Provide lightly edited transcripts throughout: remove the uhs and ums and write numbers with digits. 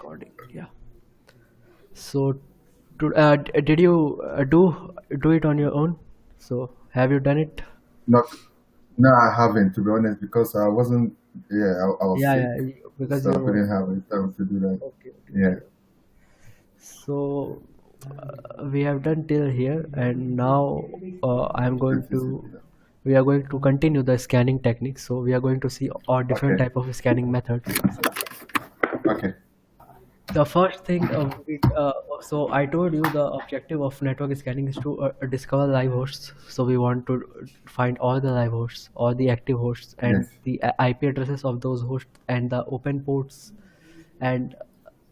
recording. Yeah. So, did you do it on your own? So, have you done it? Not, no, I haven't, to be honest, because I wasn't. Yeah, I was Yeah, sick, yeah. Because so I you. couldn't have any time to do that. Okay, okay, Yeah. okay. So, we have done till here, and now I'm going Thank you, to. Cehvidio. We are going to continue the scanning technique. So, we are going to see all different Okay. type of scanning methods. So, Okay. the first thing so I told you the objective of network scanning is to discover live hosts. So we want to find all the live hosts, all the active hosts, and Yes. the IP addresses of those hosts, and the open ports, and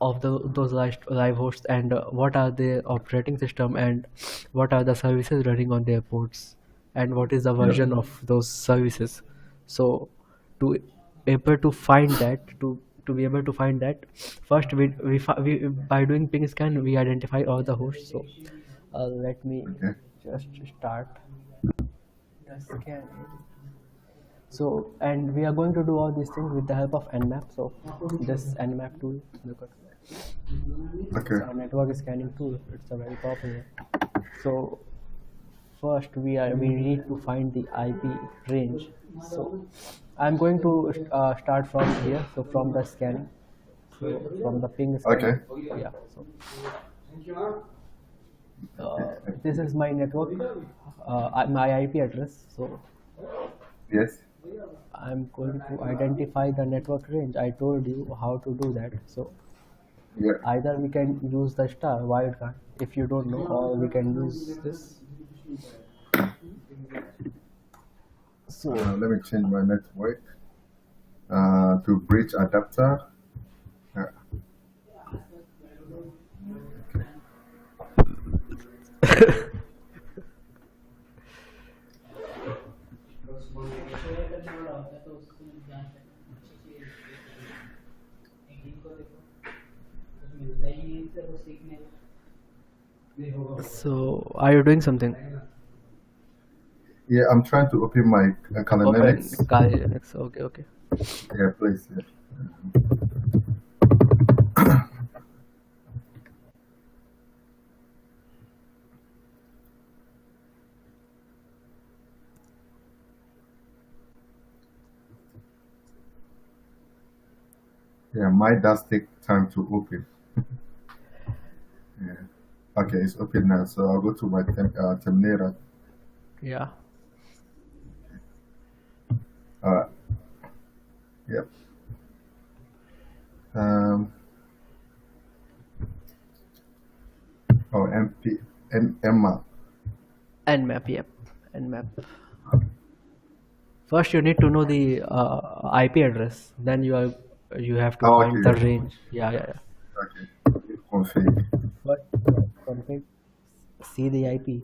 of those live hosts, and what are their operating system, and what are the services running on their ports, and what is the Yep. version of those services. So to able to find that to be able to find that, first we by doing ping scan we identify all the hosts. So let me Okay. just start the scanning. So, and we are going to do all these things with the help of nmap. So this nmap tool, because it's Okay. a network scanning tool, it's a very popular. So first we need to find the IP range. So I'm going to start from here. So from the scanning, so from the ping Okay. scanning. Yeah. So this is my network, my IP address. So Yes. I'm going to identify the network range. I told you how to do that. So Yeah. either we can use the star wildcard if you don't know, or we can use this. So Let me change my network to bridge adapter. Uh, so are you doing something? yeah, I'm trying to open my Open Linux. Kali Linux. Okay, okay. Yeah, please. Yeah. Yeah, mine does take time to open. Yeah. Okay, it's open now. So I'll go to my terminator. Yeah. Uh, yep. Um, oh, map. Nmap. Yep. Nmap. First, you need to know the IP address. Then you have to Oh, find the okay. range. Yeah, yeah, yeah. Okay. Config. But config, see the IP.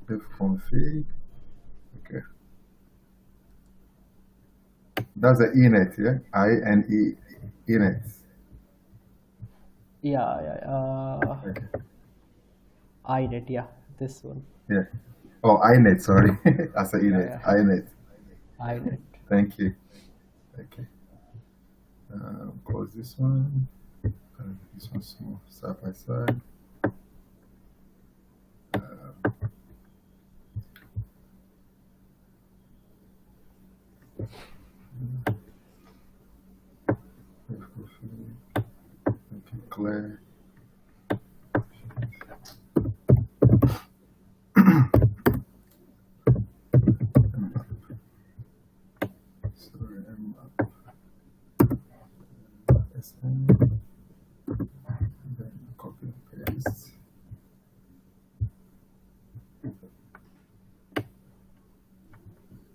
If config. Okay. That's the Enet, yeah? INE. Enet. Yeah, yeah. Okay. iNet. Yeah, this one. Yeah. Oh, iNet, sorry. I said Yeah, Enet. yeah. iNet. iNet. Thank you. Okay. Close this one. This one's small, side by side. Okay, clear. Sorry, SN. Then copy and paste.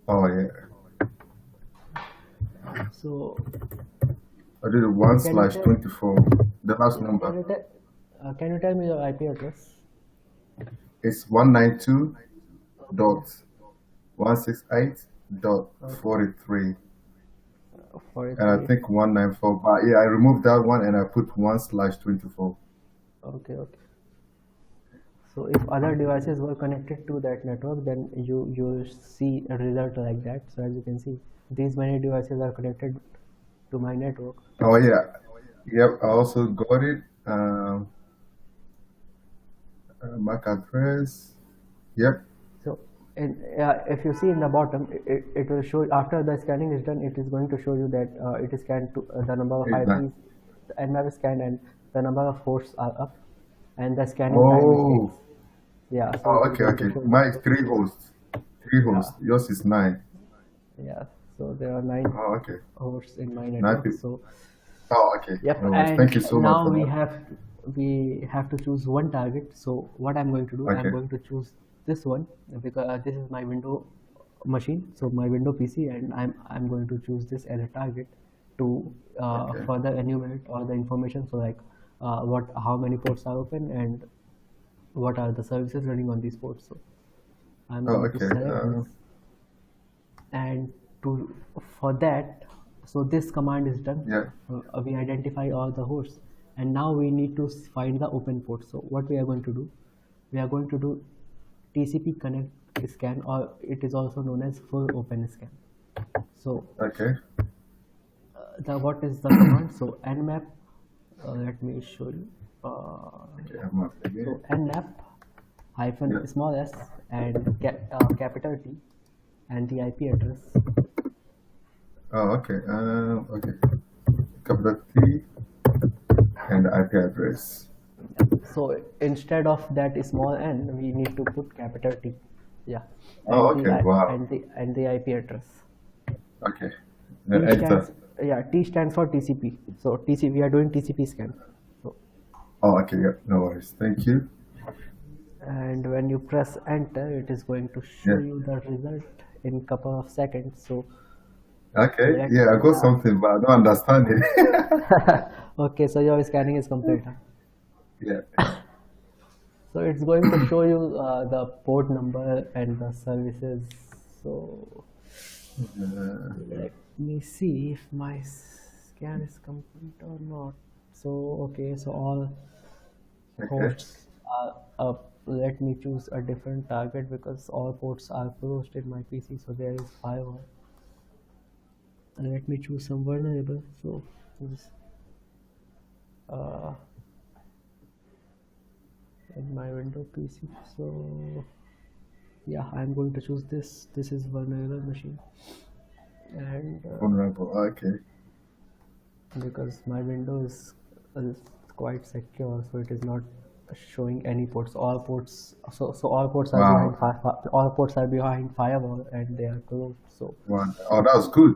Oh, yeah. So I did it 1 can you slash tell? 24. The last Yeah, number. can you tell me your IP address? It's 192 dot 168 dot Okay. 43. And I 43. think 194. But yeah, I removed that one and I put 1 slash 24. Okay, okay. So if other devices were connected to that network, then you see a result like that. So as you can see, these many devices are connected to my network. Oh yeah. Yep. I also got it. MAC address. Yep. So if you see in the bottom, it will show after the scanning is done. It is going to show you that it is scanned to the number of Exactly. IPs, the nmap is scanned, and the number of hosts are up, and the scanning time is 8. Oh. Yeah, so Oh, it is okay, going to okay. show you. Mine is 3 hosts. 3 Yeah, hosts. Yours is 9. yeah. So there are 9 Oh, okay. hosts in my 9 network. people. So Oh, okay. yep, No worries. and Thank you so much now for we that. have to choose one target. So what I'm going to do, I'm Okay. going to choose this one because this is my window machine, so my window PC, and I'm going to choose this as a target to Okay. further enumerate all the information. So like how many ports are open and what are the services running on these ports. So I'm Oh, going to okay. select this, and for that, so this command is done. Yeah. We identify all the hosts, and now we need to find the open port. So what we are going to do, we are going to do TCP Connect Scan, or it is also known as full open scan. So Okay. what is the command? So nmap, let me show you. Okay. I'm up again. So nmap hyphen Yeah. small s and capital T and the IP address. Oh, okay. Okay. Capital T and the IP address. So instead of that small n, we need to put capital T. Yeah. Oh, And okay. Wow. and the IP address. Okay. T Then enter. T stands for TCP. So TCP, we are doing TCP scan. So, Oh, okay. Yep. No worries. Thank you. and when you press enter, it is going to show Yeah. you the result in couple of seconds. So Okay. let Yeah, I got something, but I don't understand it. okay, so your scanning is complete. Huh? Yeah. So it's going to show you the port number and the services. So let me see if my scan is complete or not. So okay, so all Okay. hosts are up. Let me choose a different target because all ports are closed in my PC, so there is firewall. And let me choose some vulnerable. So this in my window PC. So yeah, I'm going to choose this. This is vulnerable machine, and Vulnerable. Okay. because my window is quite secure, so it is not showing any ports. All ports, so all ports are Wow. behind all ports are behind firewall, and they are closed. So Wow. Oh, that was good.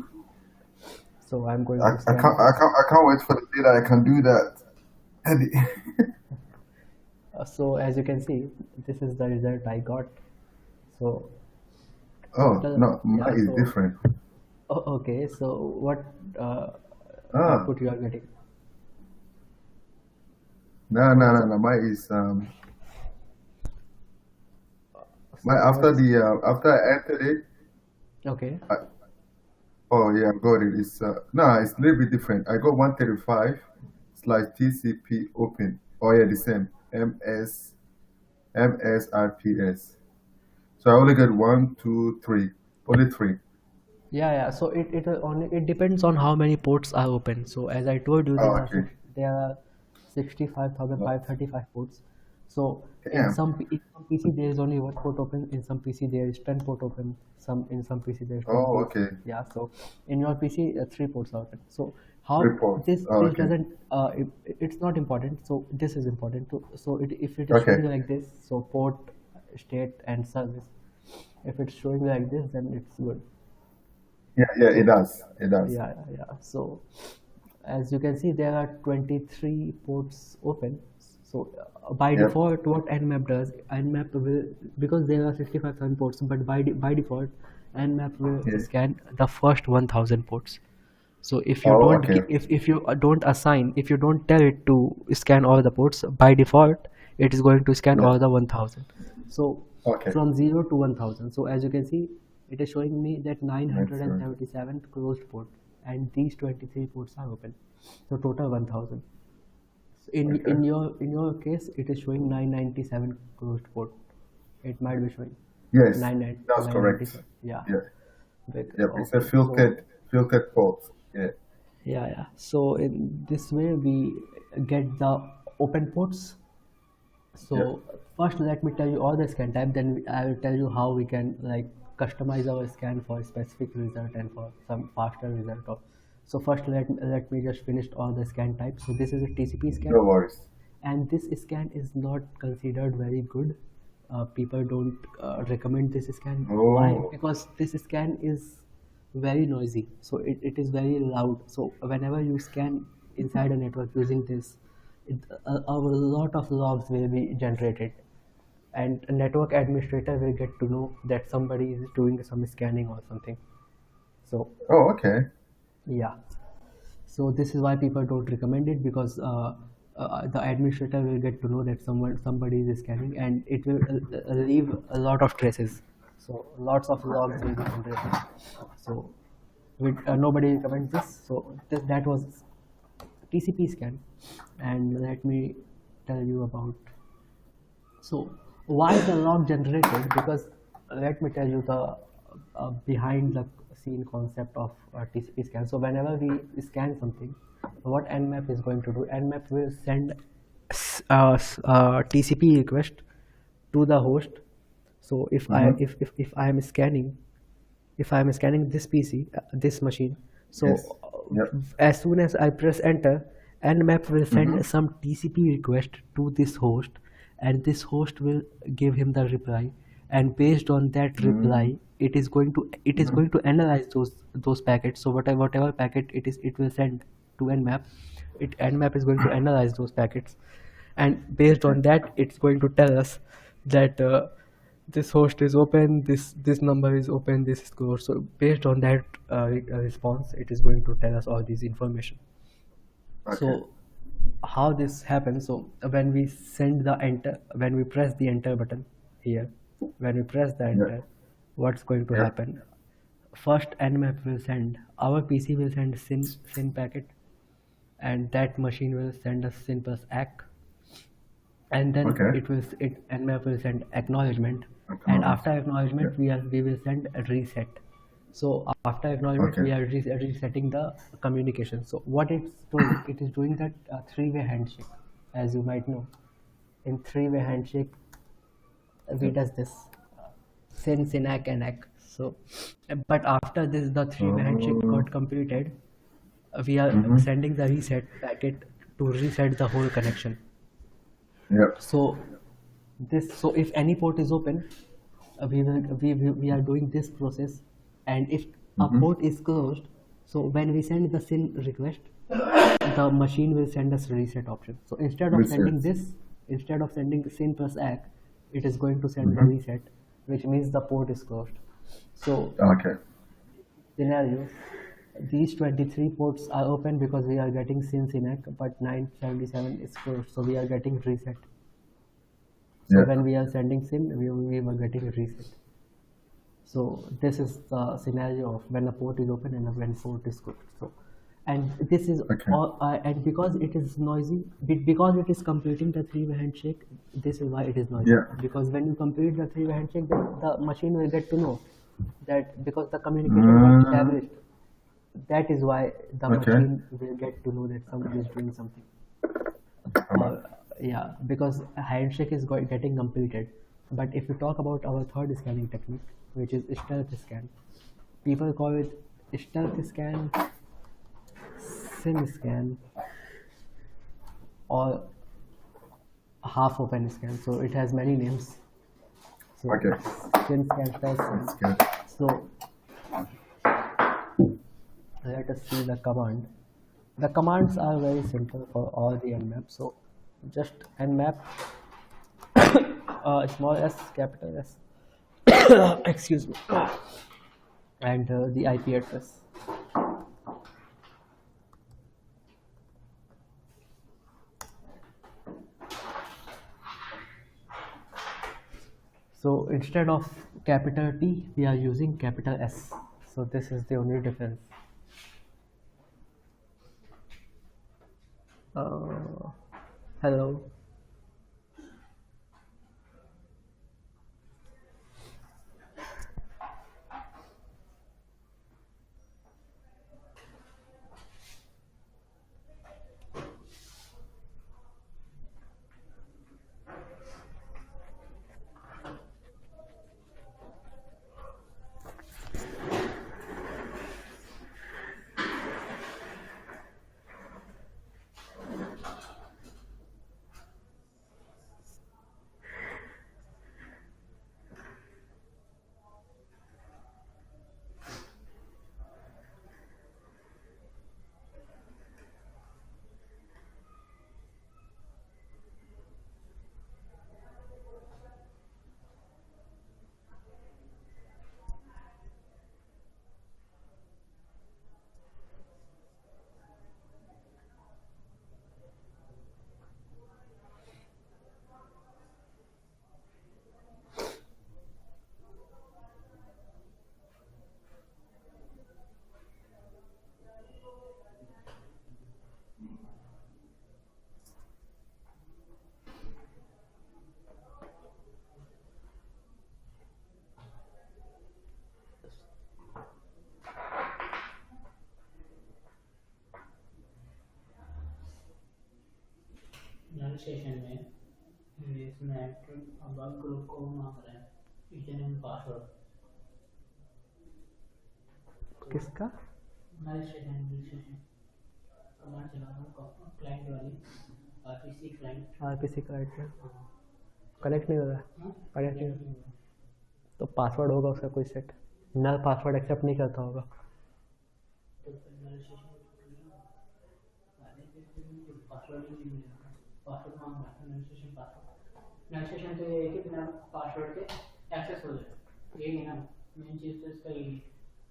I'm going I to scan can't. this. I can't wait for the day that I can do that. So as you can see, this is the result I got. So Oh total, no, yeah. mine is So different. okay. So what Ah. output you are getting? No, no, no, no. Mine is So mine after what's after I entered it. okay? Oh yeah, I got it. It's no, it's a little bit different. I got 135/TCP open. Oh yeah, the same. MSRPS. So I only get 1, 2, 3. Only 3. Yeah. So it will only, it depends on how many ports are open. So as I told you, Oh, okay. there are 65,535 ports. So in Damn. some PC there is only one port open. In some PC there is 10 port open. In some PC there is 10 Oh, ports. okay. Yeah. So in your PC 3 ports are open. So how 3 ports. this Oh, this okay. doesn't it's not important. So this is important too. So if it is Okay. showing like this, so port, state, and service. If it's showing like this, then it's good. Yeah, yeah, it So does. It does. yeah. So as you can see, there are 23 ports open. So by Yep. default, what nmap does, nmap will, because there are 65,000 ports, but by default, nmap will Yeah. scan the first 1,000 ports. So if you Oh, don't okay. if you don't assign, if you don't tell it to scan all the ports, by default it is going to scan Yeah. all the 1,000. So Okay. from 0 to 1,000. So as you can see, it is showing me that 977. 977 closed port, and these 23 ports are open. So total 1,000. In Okay. your case, it is showing 997 closed port. It might be showing Yes, that's correct. 997. Yeah. Yeah. Yep. It's a Okay. So filtered port. Yeah. yeah. So in this way, we get the open ports. Yep. So first, let me tell you all the scan type. Then I will tell you how we can like customize our scan for specific result and for some faster result. So first, let me just finish all the scan types. So this is a TCP scan, No worries. and this scan is not considered very good. People don't recommend this scan. Why? Oh. Because this scan is very noisy, so it is very loud. So whenever you scan inside a network using this, a lot of logs will be generated, and a network administrator will get to know that somebody is doing some scanning or something. So Oh, okay. yeah, so this is why people don't recommend it, because the administrator will get to know that somebody is scanning, and it will leave a lot of traces. So lots of logs will be generated. So nobody recommends this. So that was TCP scan, and let me tell you about. So why the log generated? Because let me tell you the behind the scene concept of TCP scan. So whenever we scan something, what Nmap is going to do? Nmap will send TCP request to the host. So Mm-hmm. if I am scanning, if I am scanning this PC, this machine, so Yes. Yep. as soon as I press enter, Nmap will Mm-hmm. send some TCP request to this host, and this host will give him the reply, and based on that Mm-hmm. reply, it is Mm-hmm. going to analyze those packets. So whatever packet it is, it will send to Nmap. Nmap is going to analyze those packets, and based Okay. on that, it's going to tell us that this host is open, this number is open, this is closed. So based on that response, it is going to tell us all this information. Okay. So how this happens? So when we send the enter, when we press the enter button here, when we press the Yep. enter, what's going to Yep. happen? First, Nmap will send, our PC will send SYN packet, and that machine will send us SYN plus ACK, and then Okay. Nmap will send acknowledgement, and Acknowledge. after acknowledgement, Yep. we will send a reset. So after acknowledgement, Okay. we are resetting the communication. So what it's doing, it is doing that three-way handshake. As you might know, in three-way handshake, we Yep. does this SYN, ACK, and ACK. So but after this, the three-way handshake Oh. got completed, we are Mm-hmm. sending the reset packet to reset the whole connection. Yep. So if any port is open, we are doing this process, and if a Mm-hmm. port is closed, so when we send the SYN request, the machine will send us reset option. So Reset. instead of sending SYN plus ACK, it is going to send the Mm-hmm. reset, which means the port is closed. So Okay. scenario, these 23 ports are open because we are getting SYN ACK, but 977 is closed, so we are getting reset. So Yep. when we are sending SYN, we were getting a reset. So this is the scenario of when a port is open and when port is closed. So, and this is Okay. all, and because it is noisy, because it is completing the three-way handshake, this is why it is noisy. Yeah. Because when you complete the three-way handshake, then the machine will get to know that because the communication got established, that is why the Okay. machine will get to know that somebody is doing something. Yeah, because a handshake is getting completed. But if you talk about our third scanning technique, which is stealth scan, people call it stealth scan, SYN scan, or half open scan. So it has many names. So Okay. SYN scan, stealth That's scan. good. So let us see the command. The commands are very simple for all the Nmap. So just Nmap small s, capital S, excuse me, and the IP address. So instead of capital T, we are using capital S. So this is the only difference. Hello. Session में इसमें अब group को मांग रहा है username password किसका? Registration command चला रहा हूँ क्लाइंट वाली आरपीसी क्लाइंट में कनेक्ट नहीं हो रहा। कनेक्ट नहीं हो रहा तो पासवर्ड होगा उसका कोई सेट। नल पासवर्ड एक्सेप्ट नहीं करता होगा। तो पासवर्ड ही नहीं पासवर्ड मांग रहा है रजिस्ट्रेशन तो ये है कि बिना पासवर्ड के एक्सेस हो जाए यही है ना मेन चीज़ तो इसका यही है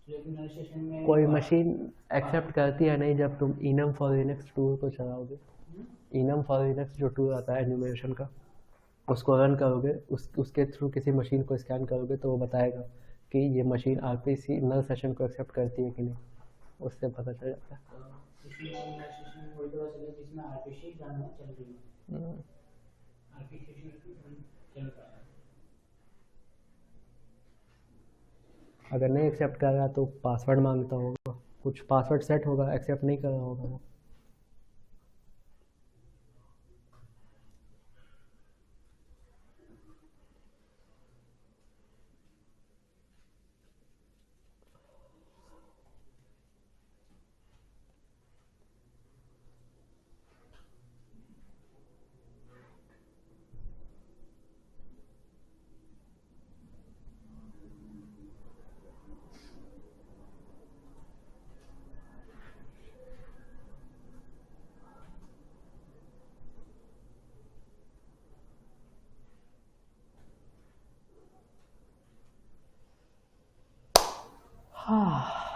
लेकिन रजिस्ट्रेशन में कोई मशीन एक्सेप्ट करती है नहीं जब तुम इनम फॉर लिनक्स टूल को चलाओगे। इनम फॉर लिनक्स जो टूल आता है एनिमेशन का उसको रन करोगे उसके थ्रू किसी मशीन को स्कैन करोगे तो वो बताएगा कि ये मशीन आरपीसी नल सेशन को एक्सेप्ट करती है कि नहीं। उससे पता चल जाता है। इसमें रजिस्ट्रेशन वही तो चले जिसमें आरपीसी रन चल रही है आरपीसी चल रहा है। अगर नहीं एक्सेप्ट कर रहा तो पासवर्ड मांगता होगा। कुछ पासवर्ड सेट होगा एक्सेप्ट नहीं कर रहा होगा वो। हाँ